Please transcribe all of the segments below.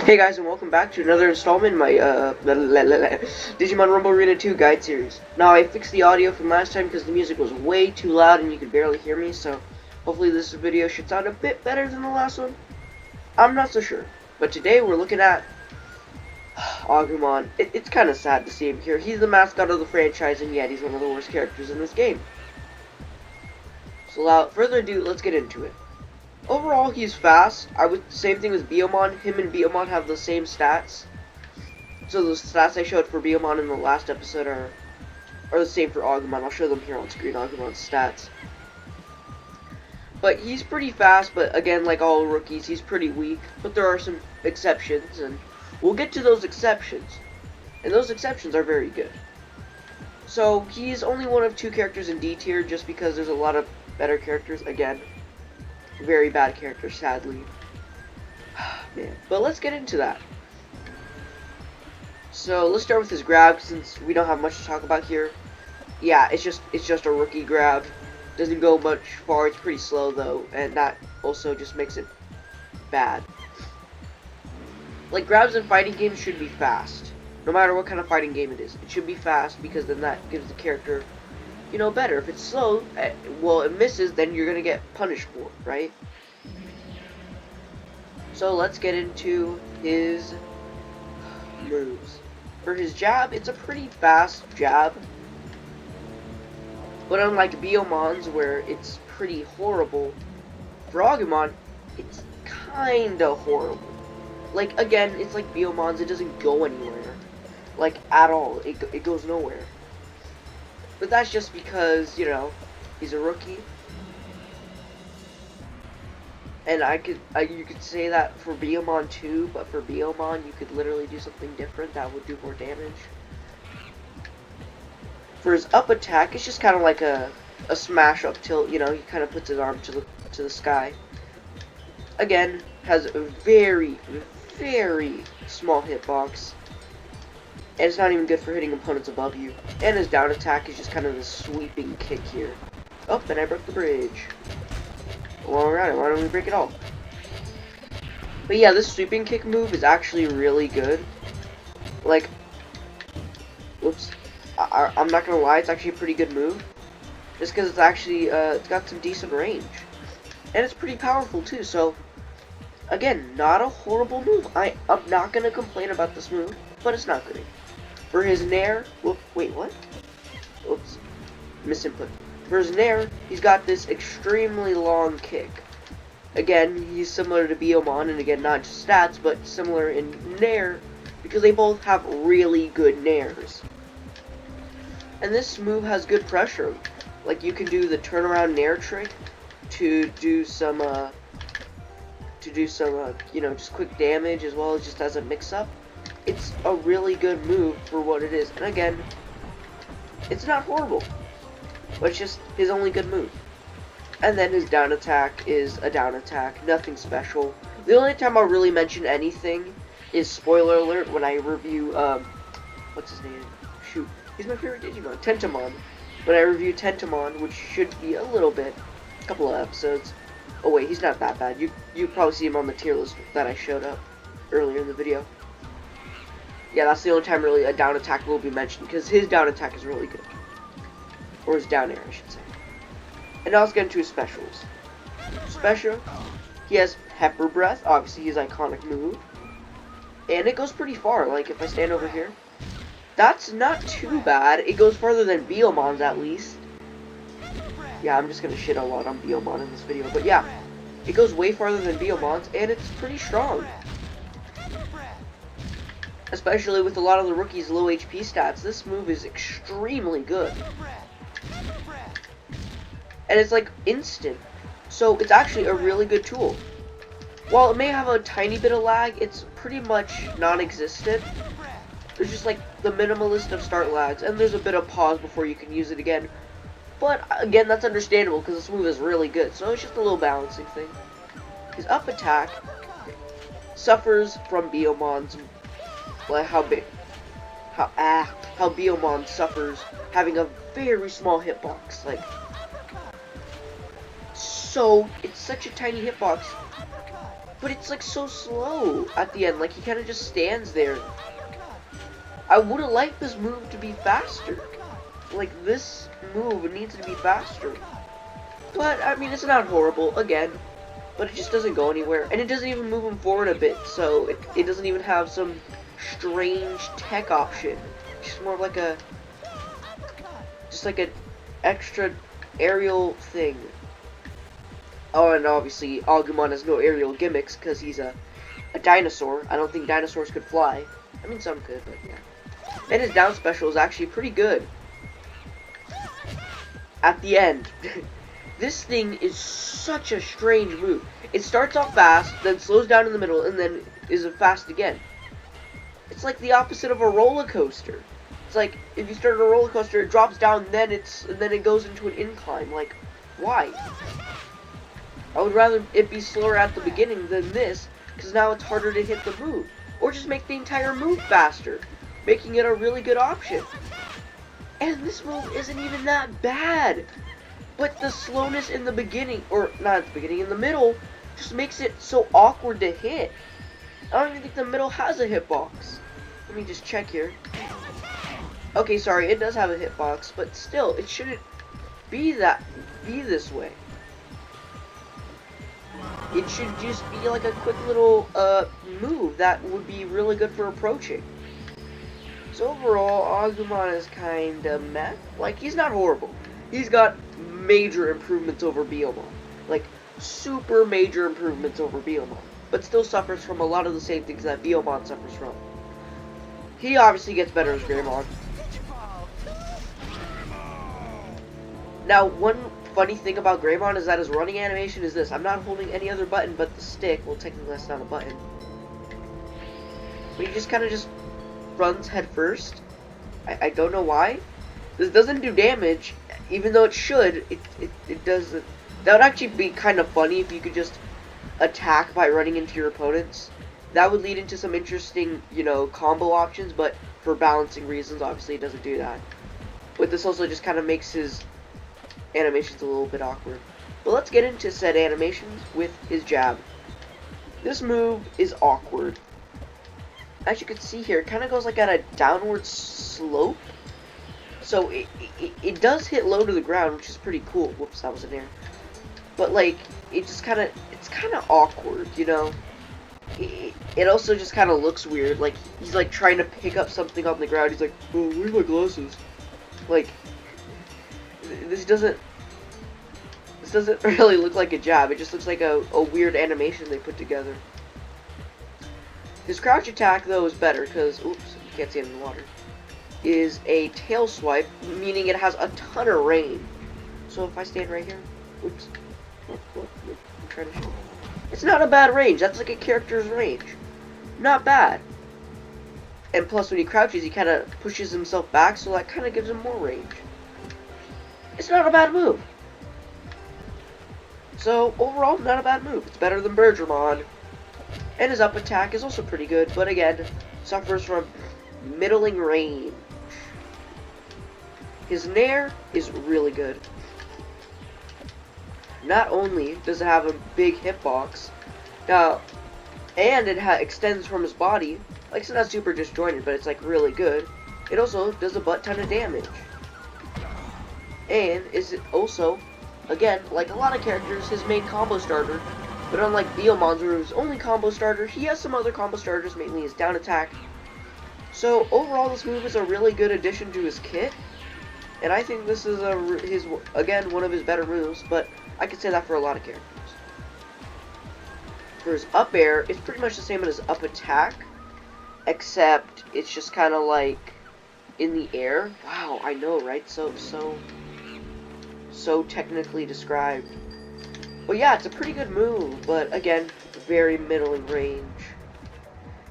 Hey guys, and welcome back to another installment in my Digimon Rumble Arena 2 guide series. Now, I fixed the audio from last time because the music was way too loud and you could barely hear me, so hopefully this video should sound a bit better than the last one. I'm not so sure. But today we're looking at Agumon. It's kind of sad to see him here. He's the mascot of the franchise, and yet he's one of the worst characters in this game. So without further ado, let's get into it. Overall, he's fast. Same thing with Biyomon. Him and Biyomon have the same stats. So the stats I showed for Biyomon in the last episode are the same for Agumon. I'll show them here on screen, Agumon's stats. But he's pretty fast, but again, like all rookies, he's pretty weak. But there are some exceptions, and we'll get to those exceptions. And those exceptions are very good. So he's only one of 2 characters in D tier, just because there's a lot of better characters, again. Very bad character, sadly. Man. But let's get into that. So let's start with his grab, since we don't have much to talk about here. Yeah, it's just a rookie grab. Doesn't go much far. It's pretty slow though, and that also just makes it bad. Like, grabs in fighting games should be fast. No matter what kind of fighting game it is. It should be fast, because then that gives the character, you know, better. If it's slow, well, it misses, then you're gonna get punished for it, right? So let's get into his moves. For his jab, it's a pretty fast jab, but unlike Biyomon's, where it's pretty horrible, for Agumon, it's kinda horrible. Like, again, it's like Biyomon's, it doesn't go anywhere. Like, at all. It goes nowhere. But that's just because, you know, he's a rookie. And you could say that for Biyomon too, but for Biyomon you could literally do something different that would do more damage. For his up attack, it's just kind of like a smash up tilt, you know, he kind of puts his arm to the sky. Again, has a very, very small hitbox. And it's not even good for hitting opponents above you. And his down attack is just kind of a sweeping kick here. Oh, and I broke the bridge. Well, alright, why don't we break it all? But yeah, this sweeping kick move is actually really good. Like, whoops. I'm not gonna lie, it's actually a pretty good move. Just because it's actually, it's got some decent range. And it's pretty powerful too, so, again, not a horrible move. I'm not gonna complain about this move, but it's not great. For his Nair, wait, what? Oops, misinput. For his Nair, he's got this extremely long kick. Again, he's similar to Biyomon, and again, not just stats, but similar in Nair, because they both have really good Nairs. And this move has good pressure. Like, you can do the turnaround Nair trick to do some, you know, just quick damage, as well as just as a mix-up. It's a really good move for what it is. And again, it's not horrible, but it's just his only good move. And then his down attack is a down attack, nothing special. The only time I'll really mention anything is, spoiler alert, when I review, what's his name? Shoot, he's my favorite Digimon, Tentomon. When I review Tentomon, which should be a little bit, a couple of episodes. Oh wait, he's not that bad. You probably see him on the tier list that I showed up earlier in the video. Yeah, that's the only time really a down attack will be mentioned, because his down attack is really good. Or his down air, I should say. And now let's get into his specials. Special, he has Pepper Breath, obviously his iconic move. And it goes pretty far, like if I stand over here. That's not too bad. It goes farther than Biyomon's at least. Yeah, I'm just gonna shit a lot on Biyomon in this video, but yeah. It goes way farther than Biyomon's, and it's pretty strong. Especially with a lot of the rookies' low HP stats, this move is extremely good. And it's like instant. So it's actually a really good tool. While it may have a tiny bit of lag, it's pretty much non-existent. There's just like the minimalist of start lags, and there's a bit of pause before you can use it again. But again, that's understandable because this move is really good, so it's just a little balancing thing. His up attack suffers from Biyomon's, like how Biyomon suffers having a very small hitbox. Like, so it's such a tiny hitbox But it's like so slow at the end, like he kind of just stands there. I would have liked this move to be faster. Like, this move needs to be faster. But, I mean, it's not horrible, again. But it just doesn't go anywhere. And it doesn't even move him forward a bit, so it doesn't even have some strange tech option. It's just more of like a... just like an extra aerial thing. Oh, and obviously, Agumon has no aerial gimmicks, because he's a dinosaur. I don't think dinosaurs could fly. I mean, some could, but yeah. And his down special is actually pretty good. At the end. This thing is such a strange move. It starts off fast, then slows down in the middle, and then is fast again. It's like the opposite of a roller coaster. It's like, if you start a roller coaster, it drops down, then it goes into an incline. Like, why? I would rather it be slower at the beginning than this, because now it's harder to hit the move. Or just make the entire move faster, making it a really good option. And this move isn't even that bad. But the slowness in the beginning, or not at the beginning, in the middle, just makes it so awkward to hit. I don't even think the middle has a hitbox. Let me just check here. Okay, sorry, it does have a hitbox, but still, it shouldn't be this way. It should just be like a quick little move that would be really good for approaching. So overall, Agumon is kinda meh. Like, he's not horrible. He's got major improvements over Biyomon. Like, super major improvements over Biyomon. But still suffers from a lot of the same things that Biyomon suffers from. He obviously gets better as Greymon. Now, one funny thing about Greymon is that his running animation is this. I'm not holding any other button but the stick. Well, technically that's not a button. But he just kind of just runs head first. I don't know why. This doesn't do damage, even though it should. It doesn't. That would actually be kind of funny if you could just attack by running into your opponents. That would lead into some interesting, you know, combo options, but for balancing reasons, obviously it doesn't do that. But this also just kind of makes his animations a little bit awkward. But let's get into said animations with his jab. This move is awkward. As you can see here, it kind of goes like at a downward slope. So it does hit low to the ground, which is pretty cool. Whoops, that was an error. But like, it's kind of awkward, you know? It also just kind of looks weird. Like, he's like trying to pick up something on the ground. He's like, oh, where are my glasses? Like, this doesn't really look like a jab. It just looks like a weird animation they put together. His crouch attack, though, is better, because, oops, you can't see it in the water, is a tail swipe, meaning it has a ton of range. So if I stand right here, oops, look, I'm trying to show. It's not a bad range. That's like a character's range. Not bad. And plus, when he crouches, he kind of pushes himself back, so that kind of gives him more range. It's not a bad move. So, overall, not a bad move. It's better than Burgermon. And his up attack is also pretty good, but again, suffers from middling range. His Nair is really good. Not only does it have a big hitbox, now, and it extends from his body, like it's not super disjointed, but it's like really good. It also does a butt ton of damage. And is it also, again, like a lot of characters, his main combo starter. But unlike Biyomon's, where his only combo starter, he has some other combo starters, mainly his down attack. So overall, this move is a really good addition to his kit, and I think this is again one of his better moves. But I could say that for a lot of characters. For his up air, it's pretty much the same as his up attack, except it's just kind of like in the air. Wow, I know, right? So technically described. But yeah, it's a pretty good move, but again, very middling range.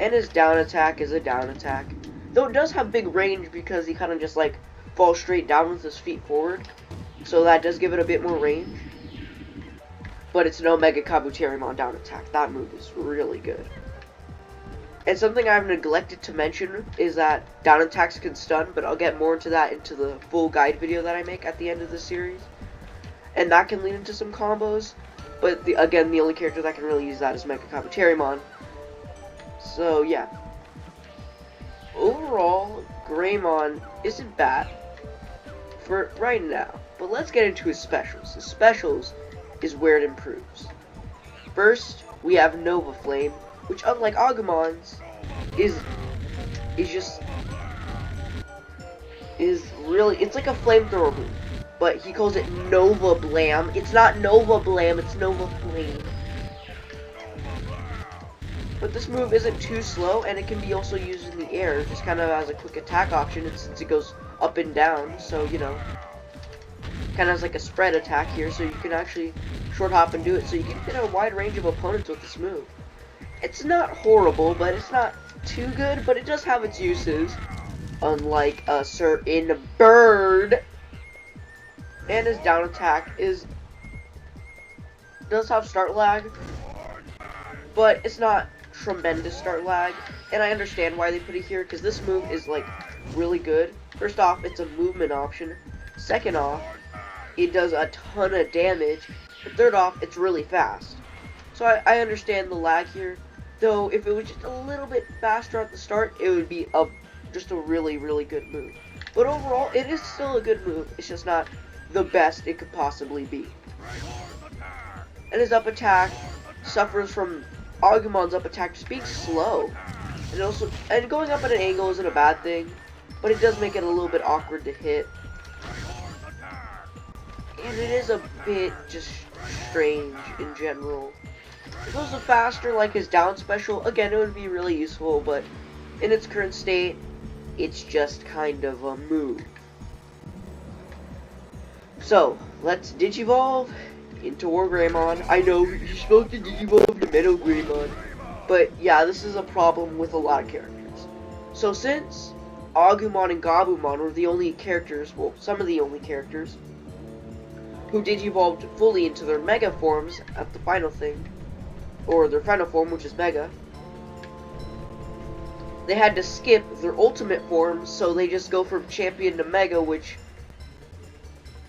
And his down attack is a down attack. Though it does have big range because he kind of just like falls straight down with his feet forward. So that does give it a bit more range. But it's no Mega Kabuterimon down attack. That move is really good. And something I've neglected to mention is that down attacks can stun, but I'll get more into that into the full guide video that I make at the end of the series. And that can lead into some combos. But again, the only character that can really use that is Mecha Kabuterimon. So yeah. Overall, Greymon isn't bad for right now. But let's get into his specials. His specials is where it improves. First, we have Nova Flame, which unlike Agumon's, is really, it's like a flamethrower move. But he calls it Nova Blam. It's not Nova Blam, it's Nova Flame. But this move isn't too slow, and it can be also used in the air, just kind of as a quick attack option, and since it goes up and down, so, you know, kind of has like a spread attack here, so you can actually short hop and do it, so you can hit a wide range of opponents with this move. It's not horrible, but it's not too good, but it does have its uses, unlike a certain bird. And his down attack does have start lag, but it's not tremendous start lag, and I understand why they put it here, because this move is like really good. First off, it's a movement option. Second off, it does a ton of damage. And third off, it's really fast. So I understand the lag here, though if it was just a little bit faster at the start, it would be just a really, really good move. But overall, it is still a good move. It's just not the best it could possibly be. And his up attack suffers from Agumon's up attack just being slow. And going up at an angle isn't a bad thing, but it does make it a little bit awkward to hit. And it is a bit just strange in general. If it was a faster, like his down special, again, it would be really useful, but in its current state, it's just kind of a move. So, let's Digivolve into Wargreymon. I know, you're supposed to Digivolve to Metal Greymon, but yeah, this is a problem with a lot of characters. So since Agumon and Gabumon were the only characters, well, some of the only characters, who Digivolved fully into their Mega forms at the final thing, or their final form, which is Mega, they had to skip their ultimate forms, so they just go from Champion to Mega, which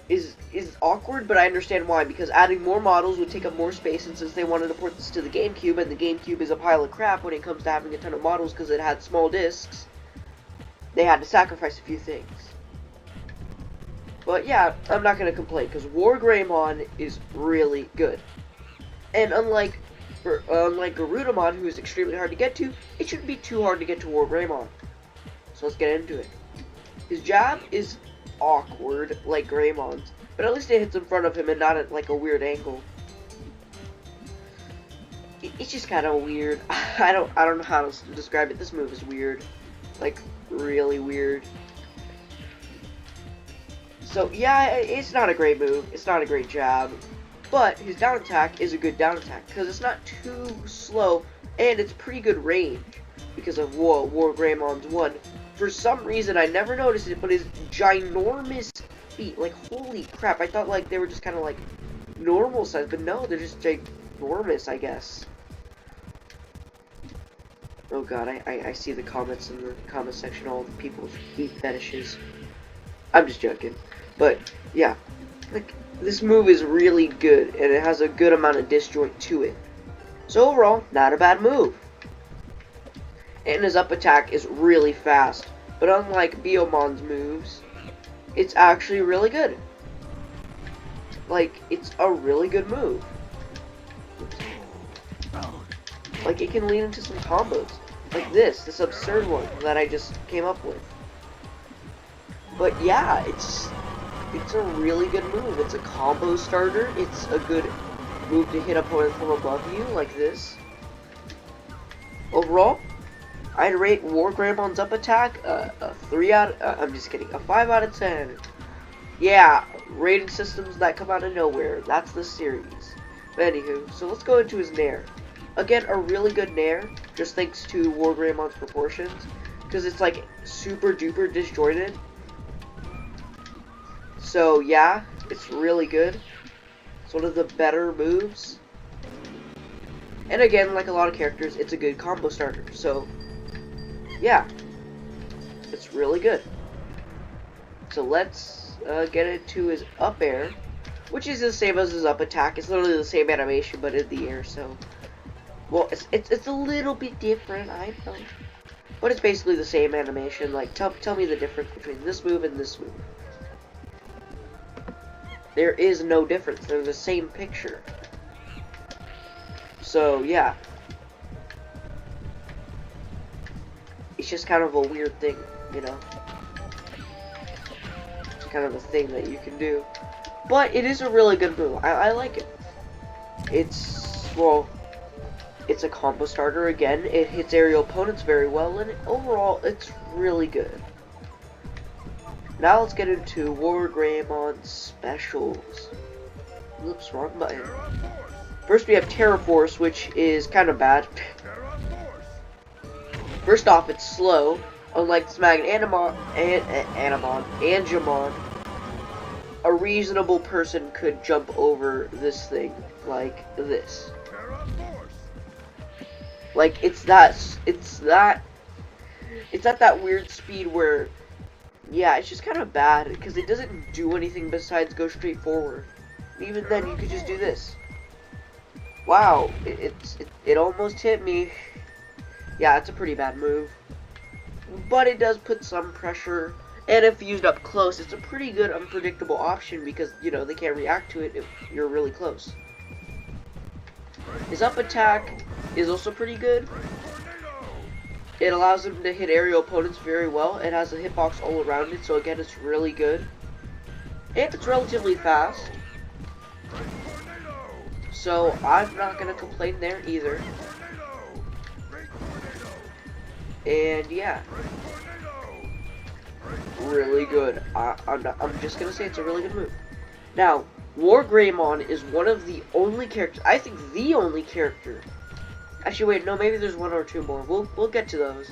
is awkward, but I understand why, because adding more models would take up more space, and since they wanted to port this to the GameCube, and the GameCube is a pile of crap when it comes to having a ton of models because it had small discs, they had to sacrifice a few things. But yeah, I'm not going to complain, because Wargreymon is really good. And unlike Garudamon, who is extremely hard to get to, it shouldn't be too hard to get to Wargreymon. So let's get into it. His jab is awkward, like Greymon's, but at least it hits in front of him and not at like a weird angle. It's just kind of weird. I don't know how to describe it. This move is weird, like really weird. So yeah, it's not a great move. It's not a great jab, but his down attack is a good down attack because it's not too slow and it's pretty good range because of Wargreymon's one. For some reason, I never noticed it, but his ginormous feet, like, holy crap, I thought, like, they were just kind of, like, normal size, but no, they're just ginormous, I guess. Oh god, I see the comments in the comment section, all the people's feet fetishes. I'm just joking. But, yeah, like, this move is really good, and it has a good amount of disjoint to it. So overall, not a bad move. And his up attack is really fast, but unlike Biomon's moves, it's actually really good. Like, it's a really good move. Like, it can lead into some combos, like this absurd one that I just came up with. But yeah, it's a really good move. It's a combo starter. It's a good move to hit opponents from above you, like this. Overall, I'd rate Wargreymon's up attack a 5 out of 10. Yeah, rating systems that come out of nowhere. That's the series. But anywho, so let's go into his Nair. Again, a really good Nair, just thanks to Wargreymon's proportions, because it's like super duper disjointed. So yeah, it's really good. It's one of the better moves. And again, like a lot of characters, it's a good combo starter. So yeah, it's really good. So let's get into his up air, which is the same as his up attack. It's literally the same animation, but in the air. So, well, it's a little bit different, I know, but it's basically the same animation. Like, tell me the difference between this move and this move. There is no difference. They're the same picture. So yeah, it's just kind of a weird thing, you know. It's kind of a thing that you can do. But it is a really good move. I like it. It's, well, it's a combo starter again. It hits aerial opponents very well, and overall, it's really good. Now let's get into Wargreymon specials. Oops, wrong button. First we have Terra Force, which is kind of bad. First off, it's slow. Unlike Smag and Angemon, a reasonable person could jump over this thing like this. Like, it's at that weird speed where, yeah, it's just kind of bad because it doesn't do anything besides go straight forward. Even then, you could just do this. Wow, it almost hit me. Yeah, it's a pretty bad move, but it does put some pressure. And if used up close, it's a pretty good unpredictable option because, you know, they can't react to it if you're really close. His up attack is also pretty good. It allows him to hit aerial opponents very well. It has a hitbox all around it, so again, it's really good. And it's relatively fast. So I'm not going to complain there either. And yeah. Really good. I'm just gonna say it's a really good move. Now, Wargreymon is one of the only characters, I think the only character. Actually, wait, no, maybe there's one or two more. We'll get to those.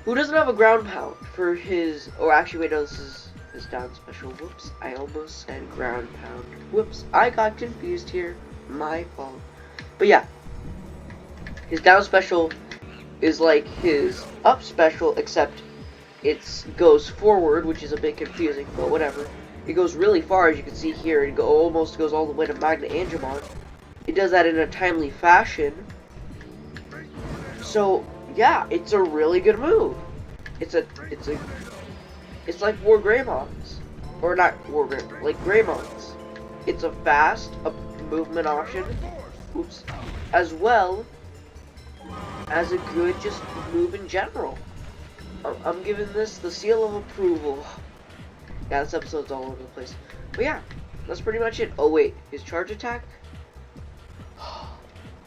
Who doesn't have a ground pound for his? Oh, actually, wait, no, this is his down special. Whoops, I almost said ground pound. Whoops, I got confused here. My fault. But yeah, his down special is like his up special, except it goes forward, which is a bit confusing, but whatever. It goes really far, as you can see here. It almost goes all the way to Magna Angemon. It does that in a timely fashion. So yeah, it's a really good move. It's like Wargreymon's, or not Wargreymon, like Greymon's. It's a fast movement option, oops, as well as a good just move in general. I'm giving this the seal of approval. Yeah, this episode's all over the place. But yeah, that's pretty much it. Oh wait, his charge attack?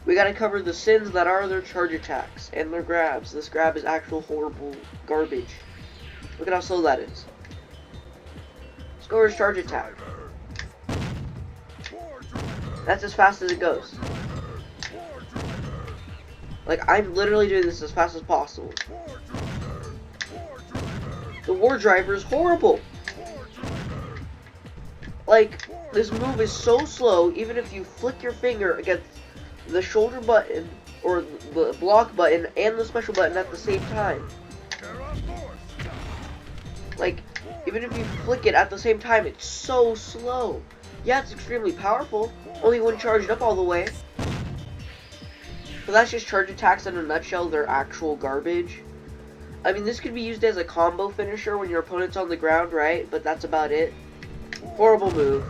We gotta cover the sins that are their charge attacks and their grabs. This grab is actual horrible garbage. Look at how slow that is. Let's go over his charge attack. That's as fast as it goes. Like, I'm literally doing this as fast as possible. The War Driver is horrible. Like, this move is so slow, even if you flick your finger against the shoulder button, or the block button, and the special button at the same time. Like, even if you flick it at the same time, it's so slow. Yeah, it's extremely powerful, only when charged up all the way. But that's just charge attacks in a nutshell. They're actual garbage. I mean, this could be used as a combo finisher when your opponent's on the ground, right? But that's about it. Horrible move.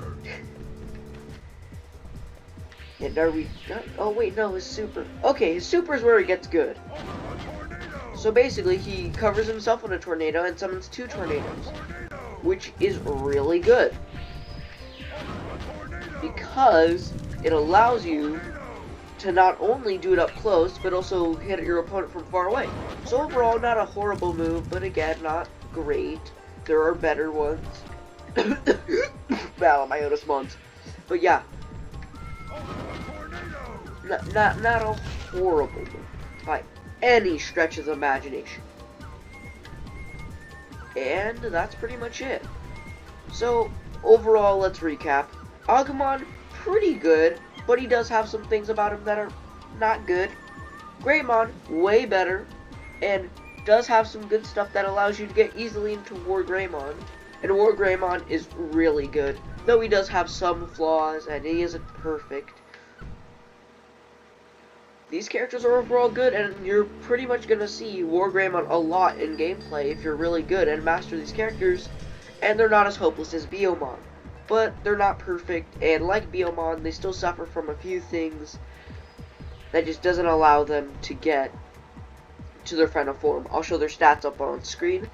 And are we done? Oh wait, no, his super. Okay, his super is where it gets good. So basically, he covers himself in a tornado and summons 2 tornadoes, which is really good because it allows you to not only do it up close, but also hit your opponent from far away. So overall, not a horrible move, but again, not great. There are better ones. Battle my Otis Mons. But yeah, not a horrible move by any stretch of the imagination. And that's pretty much it. So overall, let's recap. Agumon, pretty good, but he does have some things about him that are not good. Greymon, way better, and does have some good stuff that allows you to get easily into Wargreymon, And Wargreymon is really good, though he does have some flaws and he isn't perfect. These characters are overall good, and you're pretty much going to see Wargreymon a lot in gameplay if you're really good and master these characters, and they're not as hopeless as Biomon. But they're not perfect, and like Biomon, they still suffer from a few things that just doesn't allow them to get to their final form. I'll show their stats up on screen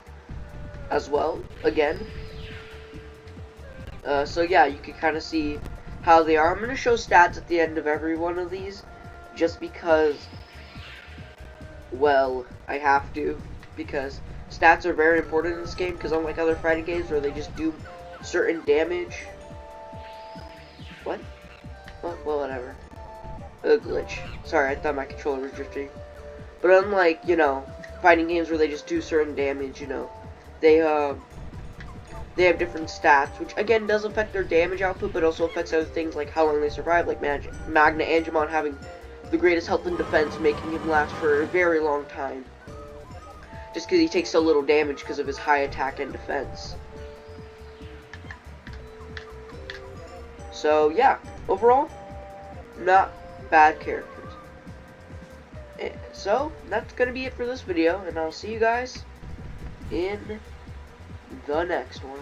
as well, again. So yeah, you can kind of see how they are. I'm going to show stats at the end of every one of these, just because, well, I have to, because stats are very important in this game, because unlike other fighting games where they just do certain damage. What? Well, whatever. A glitch. Sorry, I thought my controller was drifting. But unlike, you know, fighting games where they just do certain damage, you know, they have different stats, which again does affect their damage output, but also affects other things like how long they survive, like Magna Angemon having the greatest health and defense, making him last for a very long time. Just because he takes so little damage because of his high attack and defense. So yeah, overall, not bad characters. So that's gonna be it for this video, and I'll see you guys in the next one.